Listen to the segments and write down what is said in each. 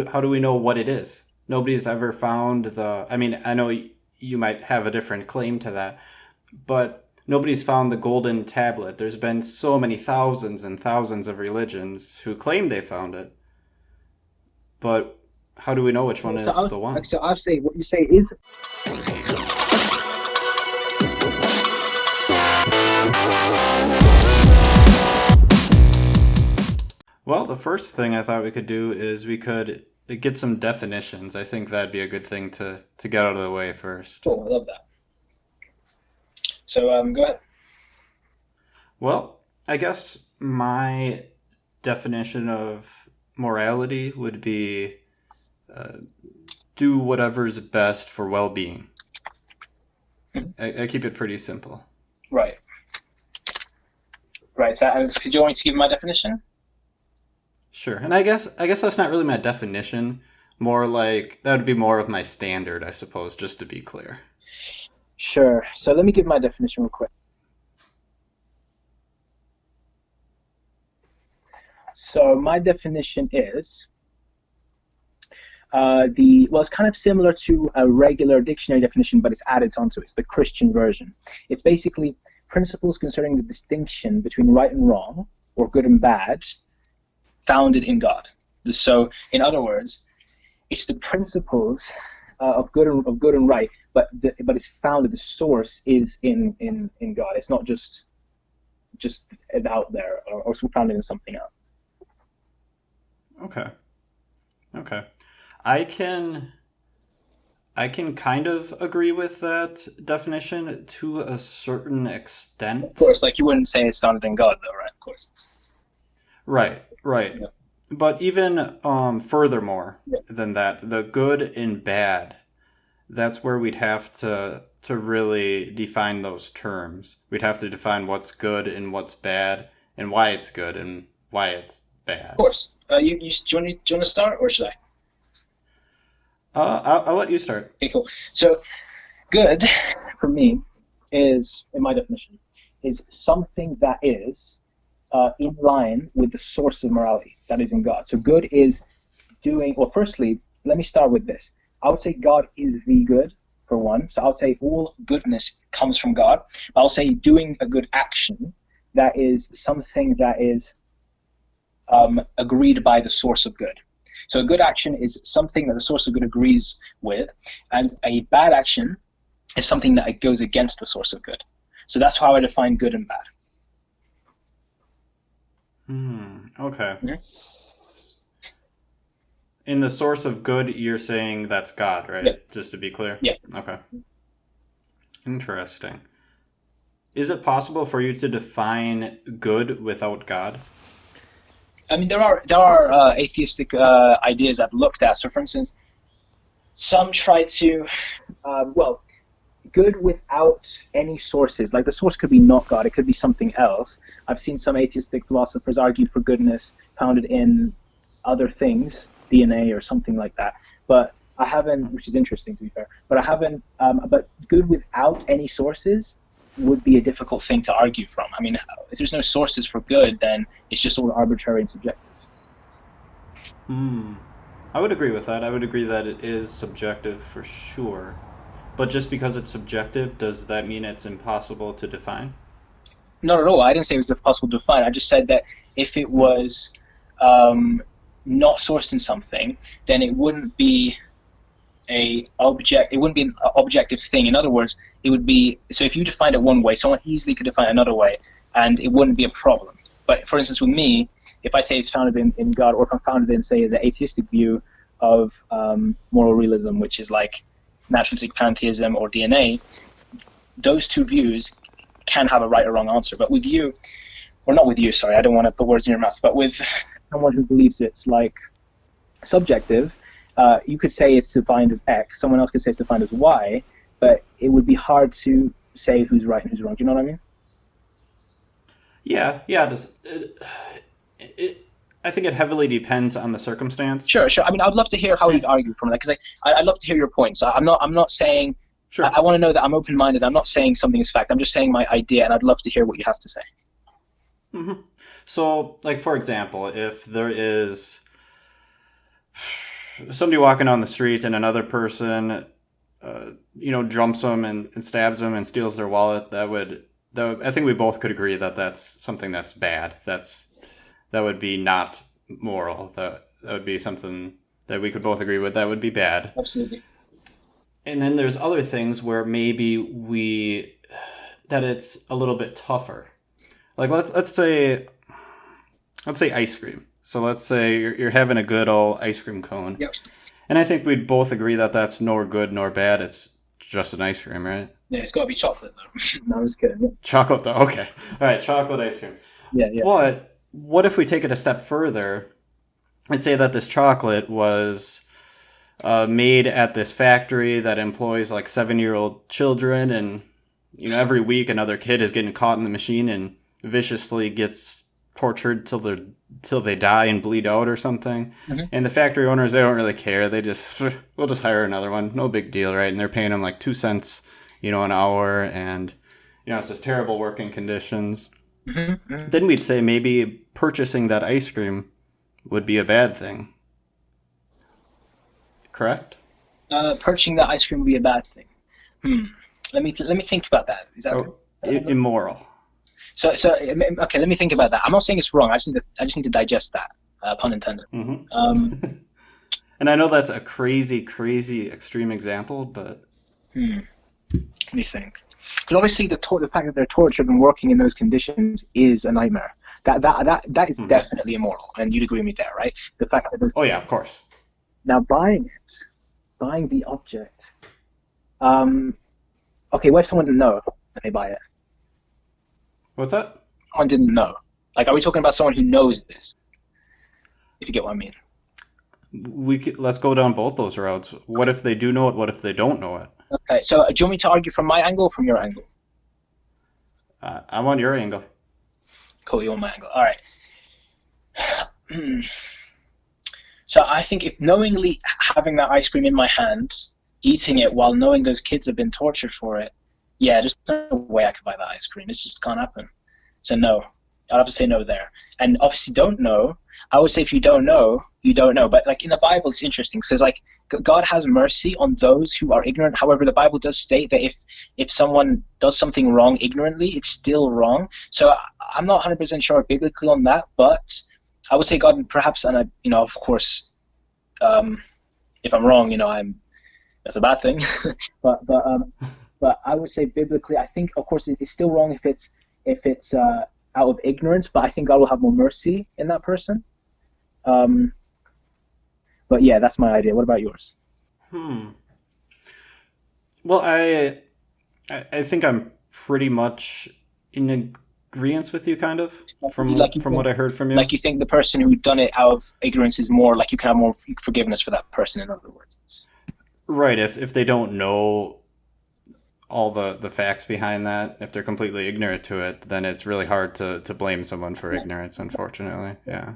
how do we know what it is? Nobody's ever found the. I mean, I know you might have a different claim to that, but nobody's found the golden tablet. There's been so many thousands and thousands of religions who claim they found it, but how do we know which one is the one? So I'll say what you say is. Well, the first thing I thought we could do is we could get some definitions. I think that'd be a good thing to get out of the way first. Cool, I love that. So go ahead. Well, I guess my definition of morality would be do whatever's best for well-being. I keep it pretty simple. Right. Right. So, do you want me to give my definition? Sure. And I guess that's not really my definition. More like that would be more of my standard, I suppose, just to be clear. Sure. So let me give my definition real quick. So my definition is it's kind of similar to a regular dictionary definition, but it's added onto it. It's the Christian version. It's basically principles concerning the distinction between right and wrong, or good and bad, founded in God. So, in other words, it's the principles of good and right, but it's founded. The source is in God. It's not just out there or founded in something else. Okay. I can kind of agree with that definition to a certain extent. Of course, like you wouldn't say it's founded in God, though, right? Of course. Right. Yeah. But even furthermore than that, the good and bad, that's where we'd have to really define those terms. We'd have to define what's good and what's bad, and why it's good and why it's bad. Of course. Do you want to start, or should I? I'll let you start. Okay, cool. So, good, for me, is, in my definition, is something that is in line with the source of morality, that is in God. So good is doing, well, firstly, let me start with this. I would say God is the good, for one. So I would say all goodness comes from God. I'll say doing a good action, that is something that is agreed by the source of good. So a good action is something that the source of good agrees with, and a bad action is something that goes against the source of good. So that's how I define good and bad. Okay. Mm-hmm. In the source of good, you're saying that's God, right? Yeah. Just to be clear? Yeah. Okay. Interesting. Is it possible for you to define good without God? I mean, there are atheistic ideas I've looked at. So, for instance, some try to, good without any sources. Like the source could be not God, it could be something else. I've seen some atheistic philosophers argue for goodness founded in other things, DNA or something like that. But I haven't, which is interesting to be fair, but I haven't, but good without any sources would be a difficult thing to argue from. I mean, if there's no sources for good, then it's just all arbitrary and subjective. I would agree with that. I would agree that it is subjective for sure. But just because it's subjective, does that mean it's impossible to define? Not at all. I didn't say it was impossible to define. I just said that if it was not sourced in something, then it wouldn't be an objective thing. In other words, it would be, so if you defined it one way, someone easily could define it another way, and it wouldn't be a problem. But for instance, with me, if I say it's founded in God, or if I'm founded in, say, the atheistic view of moral realism, which is like naturalistic pantheism or DNA, those two views can have a right or wrong answer. But with you, or not with you, sorry, I don't want to put words in your mouth, but with someone who believes it's like subjective, you could say it's defined as X, someone else could say it's defined as Y, but it would be hard to say who's right and who's wrong. Do you know what I mean? Yeah. I think it heavily depends on the circumstance. Sure. I mean, I'd love to hear how you'd argue from that, because I'd love to hear your points. I'm not saying. Sure. I want to know that I'm open-minded. I'm not saying something is fact. I'm just saying my idea, and I'd love to hear what you have to say. Mm-hmm. So, like, for example, if there is, somebody walking on the street and another person, jumps them and stabs them and steals their wallet, I think we both could agree that that's something that's bad. That would be not moral. That would be something that we could both agree with. That would be bad. Absolutely. And then there's other things where maybe that it's a little bit tougher. Like let's say ice cream. So let's say you're having a good old ice cream cone. Yep. And I think we'd both agree that that's nor good nor bad. It's just an ice cream, right? Yeah, it's got to be chocolate though. No, I'm just kidding. Yeah. Chocolate though. Okay. All right, chocolate ice cream. Yeah. But what if we take it a step further and say that this chocolate was made at this factory that employs like 7-year-old children, and every week another kid is getting caught in the machine and viciously gets tortured till they die and bleed out or something. Mm-hmm. And the factory owners, they don't really care. They just, we'll just hire another one. No big deal, right? And they're paying them like 2 cents, an hour, and it's just terrible working conditions. Mm-hmm. Mm-hmm. Then we'd say maybe purchasing that ice cream would be a bad thing. Correct? Purchasing that ice cream would be a bad thing. Let me think about that. Is that immoral? So okay. Let me think about that. I'm not saying it's wrong. I just need to digest that. Pun intended. Mm-hmm. And I know that's a crazy, crazy extreme example, but let me think. Because obviously the fact that they're tortured and working in those conditions is a nightmare. That is definitely immoral, and you'd agree with me there, right? The fact that oh yeah, of course. Now buying the object. Okay, what if someone didn't know and they buy it? What's that? Someone didn't know. Like, are we talking about someone who knows this? If you get what I mean. Let's go down both those routes. What if they do know it? What if they don't know it? Okay, so do you want me to argue from my angle or from your angle? I want your angle. Cool, you want my angle. All right. So I think if knowingly having that ice cream in my hand, eating it while knowing those kids have been tortured for it, yeah, there's no way I could buy that ice cream. It just can't happen. So no. I'd have to say no there. And obviously don't know. I would say if you don't know, you don't know. But like in the Bible, it's interesting because like God has mercy on those who are ignorant. However, the Bible does state that if someone does something wrong ignorantly, it's still wrong. So I'm not 100% sure biblically on that, but I would say God perhaps, and of course, if I'm wrong, that's a bad thing. but I would say biblically, I think of course it's still wrong if it's out of ignorance, but I think God will have more mercy in that person. But yeah, that's my idea. What about yours? Well, I think I'm pretty much in agreement with you, kind of, from what I heard from you. Like you think the person who done it out of ignorance is more, like you can have more forgiveness for that person, in other words. Right, if they don't know all the facts behind that, if they're completely ignorant to it, then it's really hard to blame someone for ignorance, unfortunately. Yeah.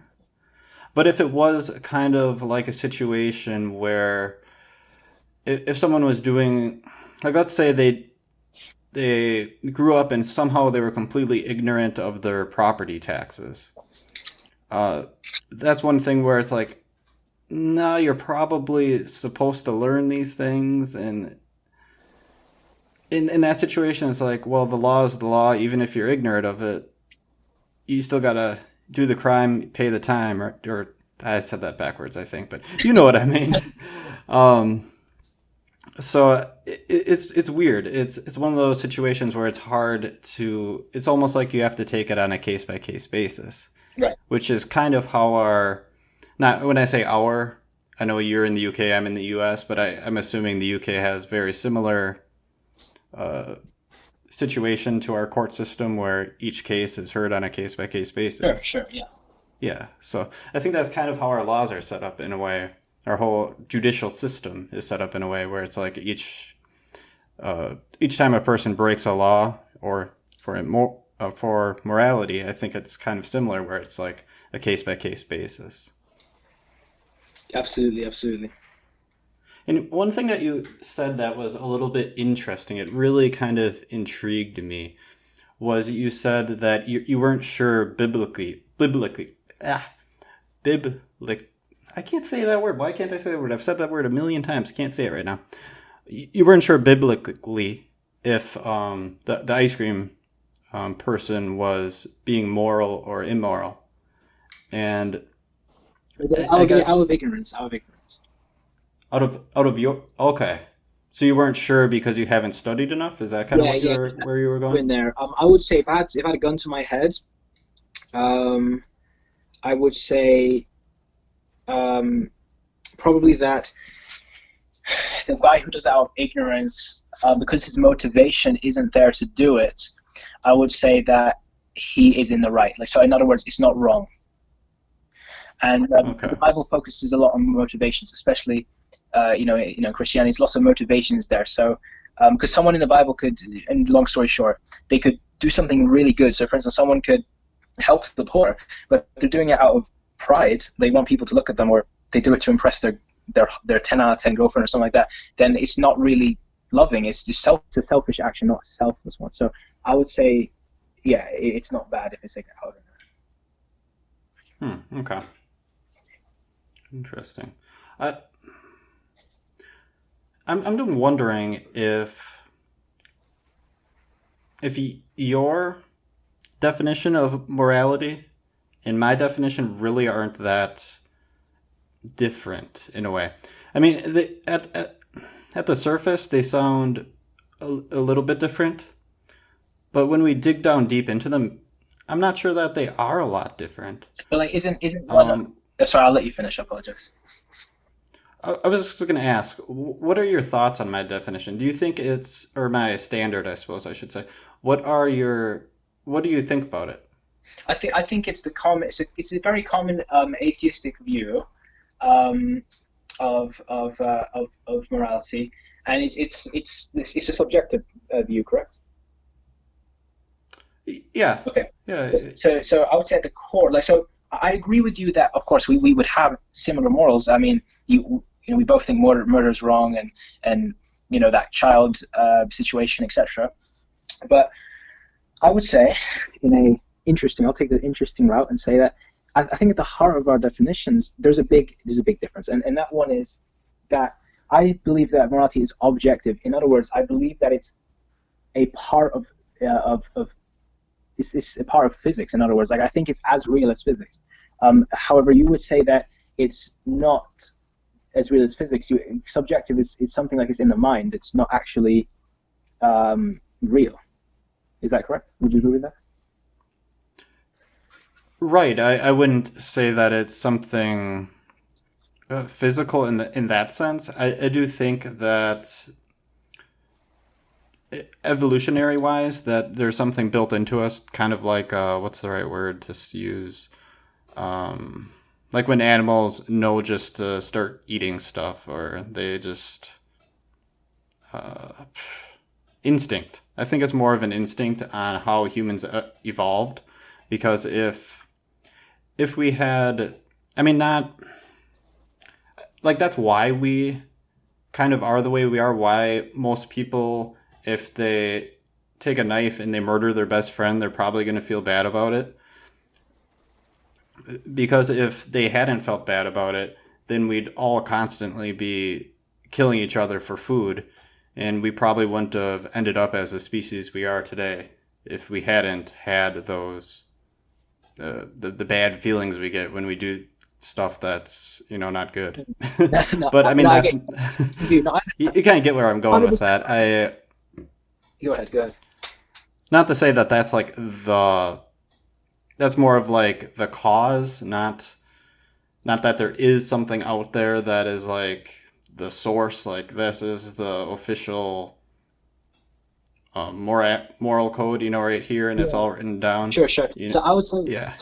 But if it was kind of like a situation where if someone was doing, like let's say they grew up and somehow they were completely ignorant of their property taxes. That's one thing where it's like, no, you're probably supposed to learn these things. And in that situation, it's like, well, the law is the law. Even if you're ignorant of it, you still got to do the crime, pay the time, or I said that backwards, I think, but you know what I mean. So it's weird. It's one of those situations where it's hard to. It's almost like you have to take it on a case by case basis, right? Which is kind of how not when I say our, I know you're in the UK, I'm in the US, but I'm assuming the UK has very similar situation to our court system where each case is heard on a case by case basis. Sure, yeah. Yeah, so I think that's kind of how our laws are set up in a way. Our whole judicial system is set up in a way where it's like each time a person breaks a law, or for morality, I think it's kind of similar where it's like a case by case basis. Absolutely. And one thing that you said that was a little bit interesting, it really kind of intrigued me, was you said that you weren't sure biblically. I can't say that word. Why can't I say that word? I've said that word a million times. I can't say it right now. You weren't sure biblically if the ice cream person was being moral or immoral, and I Out guess of ignorance, out of ignorance. out of your okay, so you weren't sure because you haven't studied enough. Is that kind of Yeah, what you yeah, were where you were in going? there. I would say if I had a gun to my head, um, I would say um, probably that the guy who does it out of ignorance, because his motivation isn't there to do it, I would say that he is in the right. Like, so in other words, it's not wrong. And because the Okay. Bible focuses a lot on motivations, especially Christianity, there's lots of motivations there. So because someone in the Bible could, and long story short, they could do something really good. So for instance, someone could help the poor, but they're doing it out of pride. They want people to look at them, or they do it to impress their 10 out of 10 girlfriend or something like that. Then it's not really loving. It's just it's a selfish action, not a selfless one. So I would say, yeah, it's not bad if it's like out of it. Okay. Interesting. I I'm wondering if your definition of morality and my definition really aren't that different in a way. I mean, at the surface, they sound a little bit different, but when we dig down deep into them, I'm not sure that they are a lot different. But like, isn't one? Um, Sorry, I'll let you finish. I apologize. I was just going to ask, what are your thoughts on my definition? Do you think it's, or my standard, I suppose I should say. What do you think about it? I think it's the common. It's a very common atheistic view um, of morality, and it's a subjective view, correct? Yeah, Okay. yeah, So I would say at the core, like, so I agree with you that of course we would have similar morals. I mean, we both think murder is wrong, and that child situation, etc. But I would say, I'll take the interesting route and say that I think at the heart of our definitions, there's a big difference, and that one is that I believe that morality is objective. In other words, I believe that it's a part of it's a part of physics. In other words, like I think it's as real as physics. However, you would say that it's not as real as physics. Subjective is something like it's in the mind. It's not actually real. Is that correct? Would you agree with that? right. I wouldn't say that it's something physical in that sense. I do think that evolutionary wise, that there's something built into us, kind of like what's the right word to use? Like when animals know just to start eating stuff, or they just instinct. I think it's more of an instinct on how humans evolved, because if we had, I mean, not like that's why we kind of are the way we are. Why most people, if they take a knife and they murder their best friend, they're probably going to feel bad about it. Because if they hadn't felt bad about it, then we'd all constantly be killing each other for food, and we probably wouldn't have ended up as the species we are today if we hadn't had those the bad feelings we get when we do stuff that's not good. No, But I mean no, I that's get you. No, you kind of get where I'm going with 100%. that. I Go ahead. Go ahead. Not to say that that's like that's more of like the cause, not that there is something out there that is like the source, like this is the official moral code, right here, and it's Yeah. all written down. Sure, sure. You know, So I would say, yeah.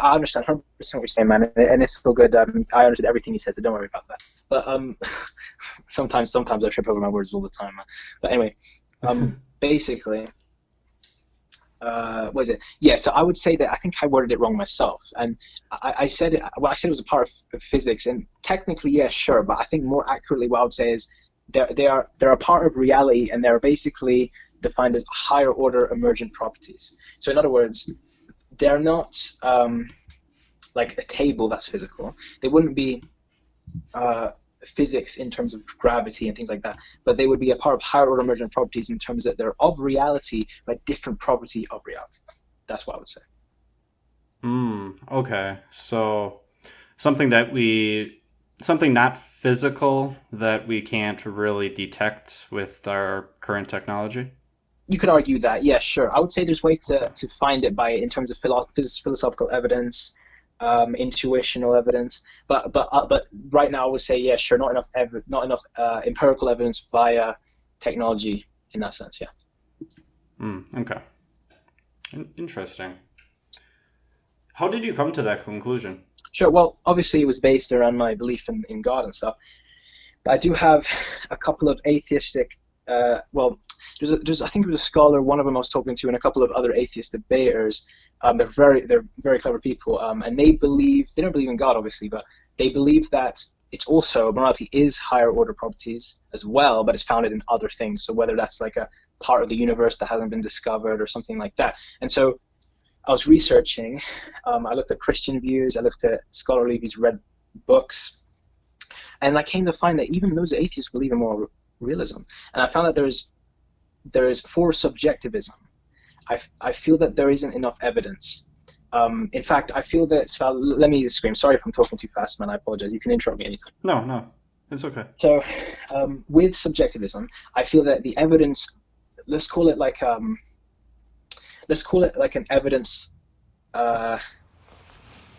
I understand 100% what you're saying, man, and it's so good. I understood everything you said, so don't worry about that. But sometimes I trip over my words all the time, man. But anyway, basically, what is it? Yeah. So I would say that I think I worded it wrong myself, and I said it. Well, I said it was a part of physics, and technically, yeah, sure. But I think more accurately, what I would say is they're a part of reality, and they're basically defined as higher order emergent properties. So in other words, they're not like a table that's physical. They wouldn't be physics in terms of gravity and things like that, but they would be a part of higher order emergent properties in terms that they're of reality, but different property of reality. That's what I would say. Okay. So something something not physical that we can't really detect with our current technology. You could argue that, yeah, sure. I would say there's ways Okay. to find it by in terms of philosophical evidence, intuitional evidence, but right now I would say, yeah, sure, not enough empirical evidence via technology in that sense, yeah. Okay. Interesting. How did you come to that conclusion? Sure. Well, obviously it was based around my belief in God and stuff. But I do have a couple of atheistic. Well, there's I think it was a scholar, one of them I was talking to, and a couple of other atheist debaters. They're very clever people, and they don't believe in God, obviously, but they believe that it's also morality is higher order properties as well, but it's founded in other things. So whether that's like a part of the universe that hasn't been discovered or something like that. And so I was researching. I looked at Christian views. I looked at scholarly views, read books, and I came to find that even those atheists believe in moral realism. And I found that there is for subjectivism. I feel that there isn't enough evidence. In fact, I feel that. So let me scream. Sorry if I'm talking too fast, man. I apologize. You can interrupt me anytime. No, no, it's okay. So, with subjectivism, I feel that the evidence. Let's call it like uh,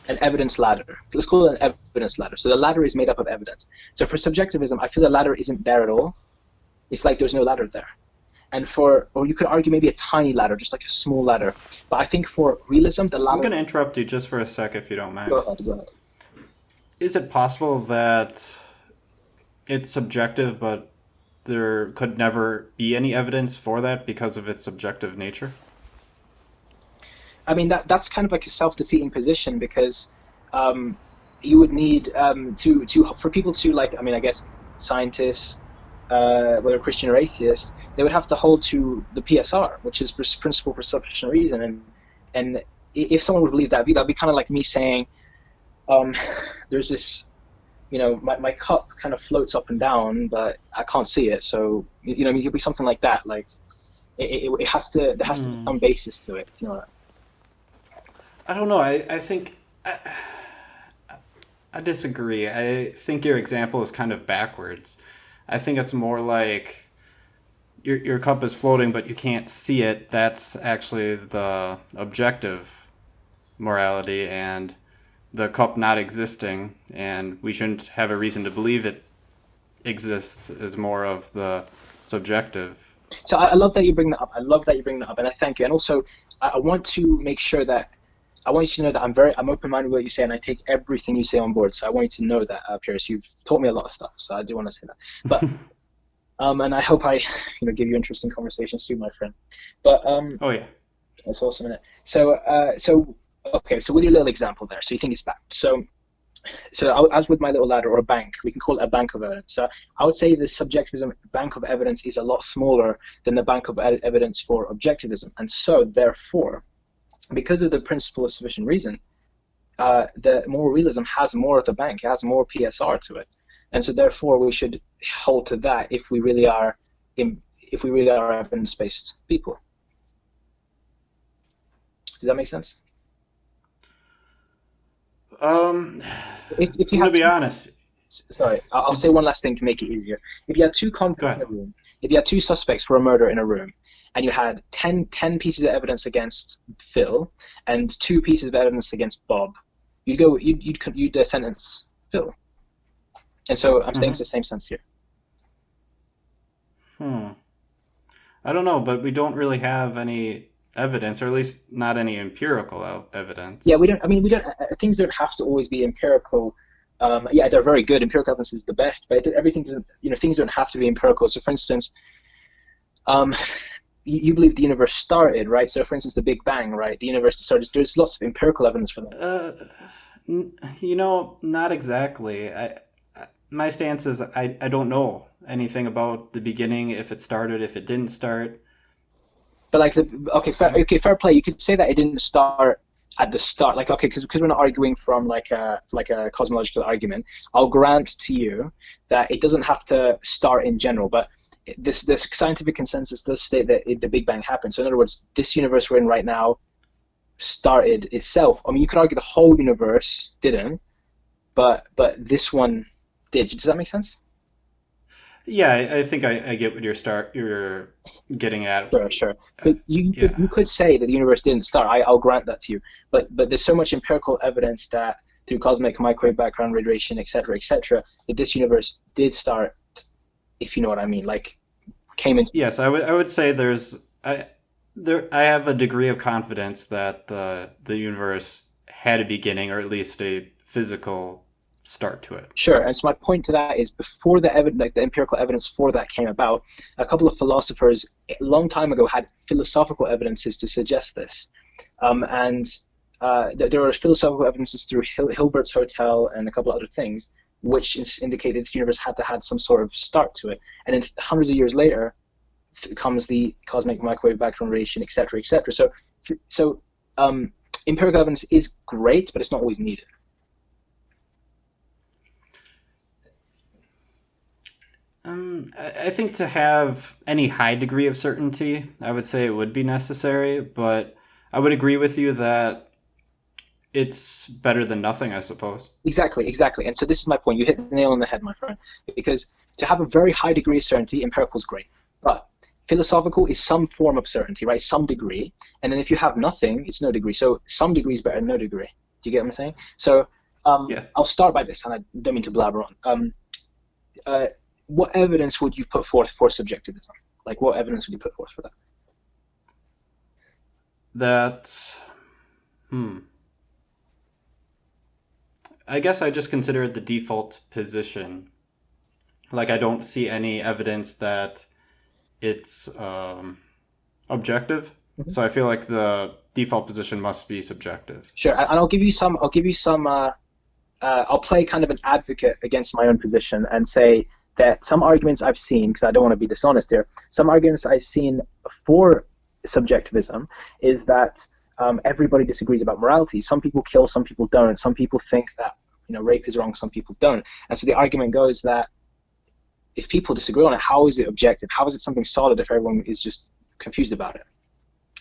an evidence ladder. Let's call it an evidence ladder. So the ladder is made up of evidence. So for subjectivism, I feel the ladder isn't there at all. It's like there's no ladder there. Or you could argue maybe a tiny ladder, just like a small ladder. But I think for realism, the I'm ladder. going to interrupt you just for a sec if you don't Go mind. ahead, go ahead. Is it possible that it's subjective, but there could never be any evidence for that because of its subjective nature? I mean that's kind of like a self-defeating position because you would need to for people to like. I mean, I guess scientists, whether Christian or atheist, they would have to hold to the PSR, which is principle for sufficient reason. And if someone would believe that view, that'd be kind of like me saying, um, there's this, my cup kind of floats up and down, but I can't see it. So it could be something like that. Like it has to there has to be some basis to it. You know. I don't know. I think I disagree. I think your example is kind of backwards. I think it's more like your cup is floating, but you can't see it. That's actually the objective morality, and the cup not existing, and we shouldn't have a reason to believe it exists is more of the subjective. So I love that you bring that up. I love that you bring that up, and I thank you. And also, I want to make sure that I want you to know that I'm open-minded with what you say, and I take everything you say on board. So I want you to know that, Pierce. You've taught me a lot of stuff, so I do want to say that. But and I hope I, give you interesting conversations too, my friend. But Oh yeah. that's awesome, isn't it? So okay. So with your little example there, so you think it's bad. So as with my little ladder or a bank, we can call it a bank of evidence. So I would say the subjectivism bank of evidence is a lot smaller than the bank of evidence for objectivism, and so therefore, because of the principle of sufficient reason, the moral realism has more of the bank, it has more PSR to it, and so therefore we should hold to that if we really are evidence-based people. Does that make sense? Um, If you I'm gonna have be two, honest. sorry, I'll say one last thing to make it easier. If you had two Go convicts in ahead. a room, if you had two suspects for a murder in a room, and you had 10 pieces of evidence against Phil and 2 pieces of evidence against Bob, you'd sentence Phil. And so I'm saying it's Hmm. the same sense here. Hmm. I don't know, but we don't really have any evidence, or at least not any empirical Yeah, evidence. we don't. I mean, we don't. Things don't have to always be empirical. Yeah, they're very good. Empirical evidence is the best, but everything doesn't. Things don't have to be empirical. So, for instance, um, you believe the universe started, right? So, for instance, the Big Bang, right? The universe started. There's lots of empirical evidence for that. Uh, not exactly. My stance is I don't know anything about the beginning, if it started, if it didn't start. But like, okay, I, fair play. You could say that it didn't start at the start, like, okay, because we're not arguing from like a cosmological argument, I'll grant to you that it doesn't have to start in general, but this scientific consensus does state that the Big Bang happened. So in other words, this universe we're in right now started itself. I mean, you could argue the whole universe didn't, but this one did. Does that make sense? Yeah, I think I get what you're getting at. Sure. But Yeah. you could say that the universe didn't start. I'll grant that to you. But there's so much empirical evidence that through cosmic microwave background radiation, etc., that this universe did start, if you know what I mean, like came in. Yes, I would say I have a degree of confidence that the universe had a beginning, or at least a physical start to it. Sure. And so my point to that is before the empirical evidence for that came about, a couple of philosophers a long time ago had philosophical evidences to suggest this. And there are philosophical evidences through Hilbert's Hotel and a couple of other things, which indicated the universe had to have some sort of start to it. And then hundreds of years later comes the cosmic microwave background radiation, etc., etc. So empirical evidence is great, but it's not always needed. I think to have any high degree of certainty, I would say it would be necessary, but I would agree with you that it's better than nothing, I suppose. Exactly. And so this is my point. You hit the nail on the head, my friend. Because to have a very high degree of certainty, empirical is great. But philosophical is some form of certainty, right? Some degree. And then if you have nothing, it's no degree. So some degree is better than no degree. Do you get what I'm saying? So Yeah. I'll start by this, and I don't mean to blabber on. What evidence would you put forth for subjectivism? Like, what evidence would you put forth for that? That, I guess I just consider it the default position. Like, I don't see any evidence that it's objective. So I feel like the default position must be subjective. Sure, and I'll give you some. I'll play kind of an advocate against my own position and say that some arguments I've seen, because I don't want to be dishonest here, some arguments I've seen for subjectivism is that everybody disagrees about morality. Some people kill, some people don't. Some people think that rape is wrong, some people don't. And so the argument goes that if people disagree on it, how is it objective? How is it something solid if everyone is just confused about it?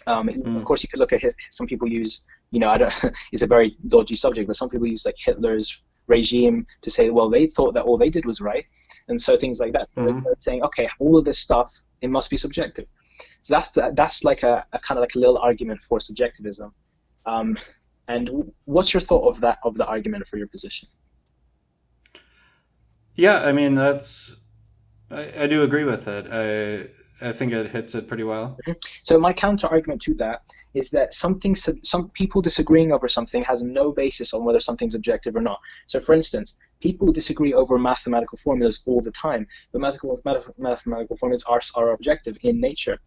Of course, you could look at some people use, I don't. It's a very dodgy subject, but some people use like Hitler's regime to say, well, they thought that all they did was right, and so things like that. They're saying, okay, all of this stuff, it must be subjective. So that's like a kind of like a little argument for subjectivism. And what's your thought of the argument for your position? Yeah, I mean, I do agree with it. I think it hits it pretty well. So my counter argument to that is that some people disagreeing over something has no basis on whether something's objective or not. So for instance, people disagree over mathematical formulas all the time, but mathematical formulas are objective in nature.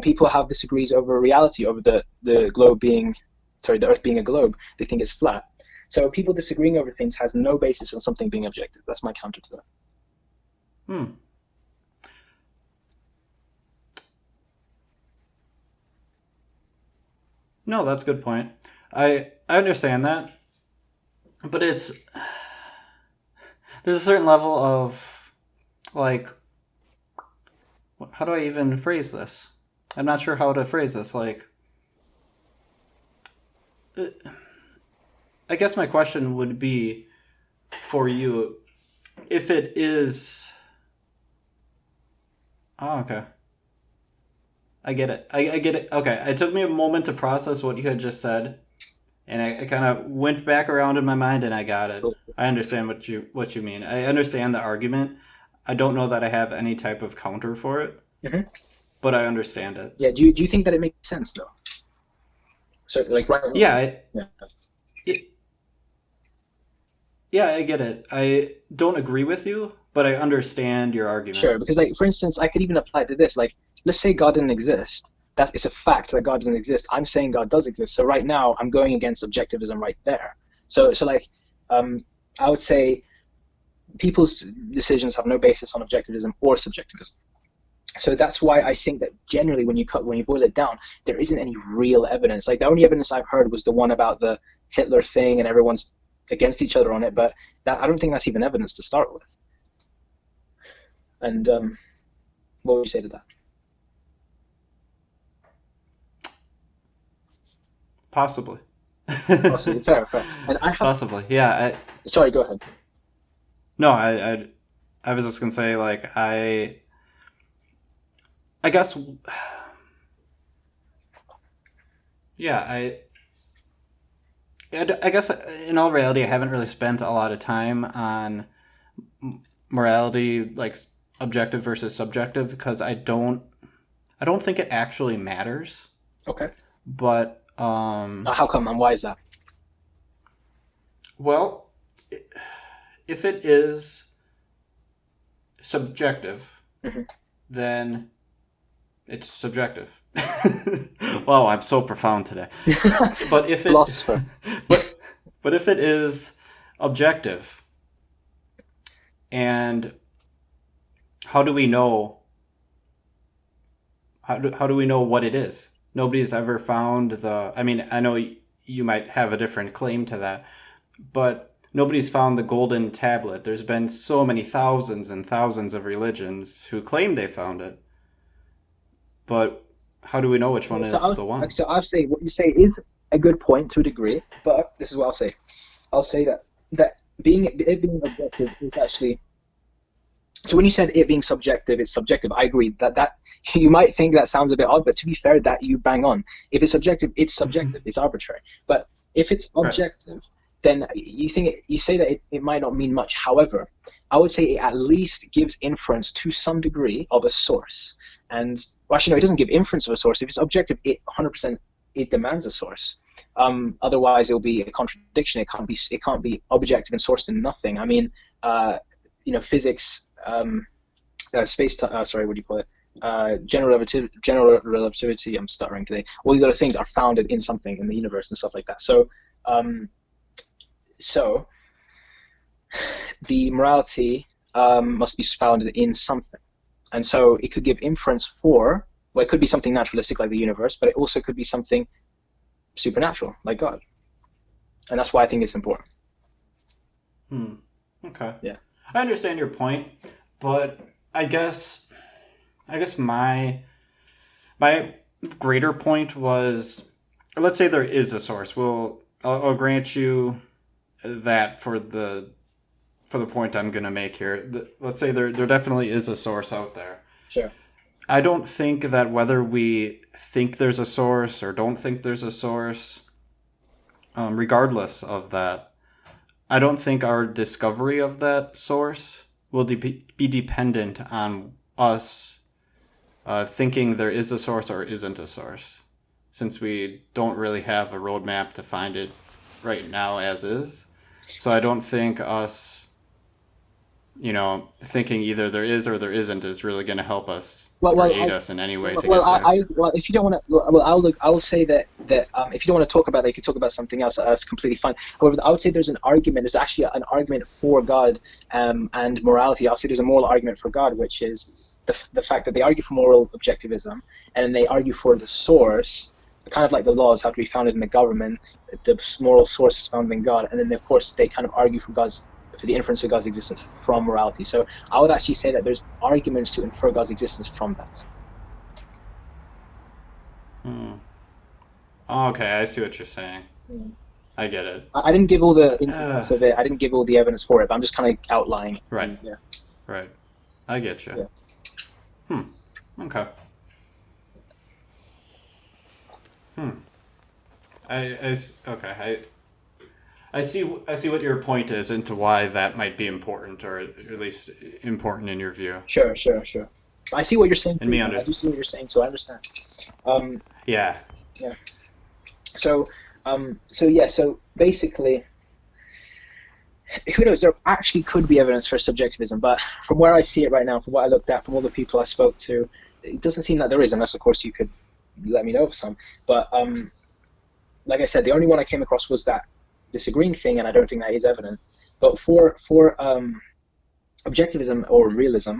People have disagrees over reality, over the Earth being a globe. They think it's flat. So people disagreeing over things has no basis on something being objective. That's my counter to that. No, that's a good point. I understand that, but there's a certain level of, like, how do I even phrase this? I'm not sure how to phrase this. Like, I guess my question would be for you, if it is. Oh, okay. I get it. I get it. Okay, it took me a moment to process what you had just said, and I kind of went back around in my mind, and I got it. I understand what you mean. I understand the argument. I don't know that I have any type of counter for it, but I understand it. Yeah. Do you think that it makes sense though? So like right. Yeah. Yeah, I get it. I don't agree with you, but I understand your argument. Sure, because like for instance, I could even apply it to this. Like, let's say God didn't exist. It's a fact that God didn't exist. I'm saying God does exist. So right now, I'm going against objectivism right there. So like, I would say people's decisions have no basis on objectivism or subjectivism. So that's why I think that generally when you boil it down, there isn't any real evidence. Like the only evidence I've heard was the one about the Hitler thing and everyone's against each other on it, but that I don't think that's even evidence to start with. And what would you say to that? Possibly. Possibly, fair. And I have. Possibly, yeah. Sorry, go ahead. No, I was just gonna say, like, I guess, yeah, I guess in all reality, I haven't really spent a lot of time on morality, like objective versus subjective, because I don't think it actually matters. Okay. But How come and why is that? well, if it is subjective, Hmm. then it's subjective. Wow, I'm so profound today. But if it Philosopher. but but if it is objective, and how do we know how do we know what it is? Nobody's ever found the I mean, I know you might have a different claim to that, but nobody's found the golden tablet. There's been so many thousands and thousands of religions who claim they found it, but how do we know which one is the one? So I'll say what you say is a good point to a degree, but this is what I'll say. I'll say that it being objective is actually. So when you said it being subjective, it's subjective. I agree that you might think that sounds a bit odd, but to be fair, that you bang on. If it's subjective, it's subjective. It's arbitrary. But if it's objective, then you say that it might not mean much. However, I would say it at least gives inference to some degree of a source. And well, actually, no, it doesn't give inference of a source. If it's objective, it 100% it demands a source. Otherwise, it'll be a contradiction. It can't be objective and sourced in nothing. I mean, physics. Space. Sorry, what do you call it? General relativity. I'm stuttering today. All these other things are founded in something in the universe and stuff like that. So the morality must be founded in something, and so it could give inference for. Well, it could be something naturalistic like the universe, but it also could be something supernatural like God, and that's why I think it's important. Okay. Yeah. I understand your point, but I guess my greater point was, let's say there is a source. I'll grant you that for the point I'm going to make here. Let's say there definitely is a source out there. Sure. I don't think that whether we think there's a source or don't think there's a source, regardless of that, I don't think our discovery of that source will be dependent on us thinking there is a source or isn't a source, since we don't really have a roadmap to find it right now as is. So I don't think us, thinking either there is or there isn't is really going to help us or aid us in any way to get there. Well, if you don't want to, well, I'll say that if you don't want to talk about that, you can talk about something else. That's completely fine. However, I would say there's an argument. There's actually an argument for God and morality. I'll say there's a moral argument for God, which is the fact that they argue for moral objectivism, and then they argue for the source, kind of like the laws have to be founded in the government. The moral source is founded in God, and then of course they kind of argue for the inference of God's existence from morality. So I would actually say that there's arguments to infer God's existence from that. Okay, I see what you're saying. I get it. I didn't give all the instances of it. I didn't give all the evidence for it, but I'm just kind of outlining. Right. Yeah. Right. I get you. Yeah. Okay. I see what your point is into why that might be important, or at least important in your view. Sure. I see what you're saying. And I do see what you're saying, so I understand. Yeah. Yeah. So basically, who knows? There actually could be evidence for subjectivism, but from where I see it right now, from what I looked at, from all the people I spoke to, it doesn't seem that there is, unless of course you could let me know of some. But like I said, the only one I came across was that disagreeing thing, and I don't think that is evident. But for objectivism or realism,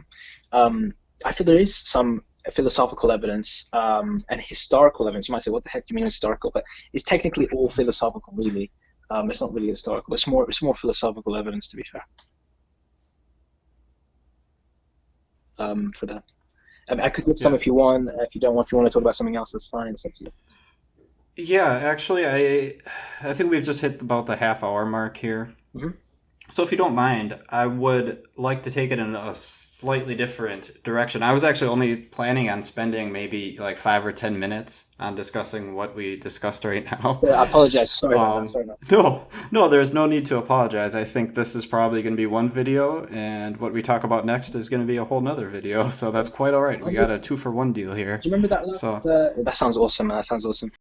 I feel there is some philosophical evidence and historical evidence. You might say, "What the heck do you mean historical?" But it's technically all philosophical, really. It's not really historical. It's more philosophical evidence, to be fair. For that. I mean, I could give some Yeah. if you want. If you don't want, if you want to talk about something else, that's fine. It's up to you. Yeah, actually, I think we've just hit about the half hour mark here. Hmm. So if you don't mind, I would like to take it in a slightly different direction. I was actually only planning on spending maybe like 5 or 10 minutes on discussing what we discussed right now. Yeah, I apologize. Sorry about that. Sorry about No, no, there's no need to apologize. I think this is probably going to be one video, and what we talk about next is going to be a whole nother video. So that's quite all right. We that. got a two for one deal here. Do you remember that last? So That sounds awesome. That sounds awesome.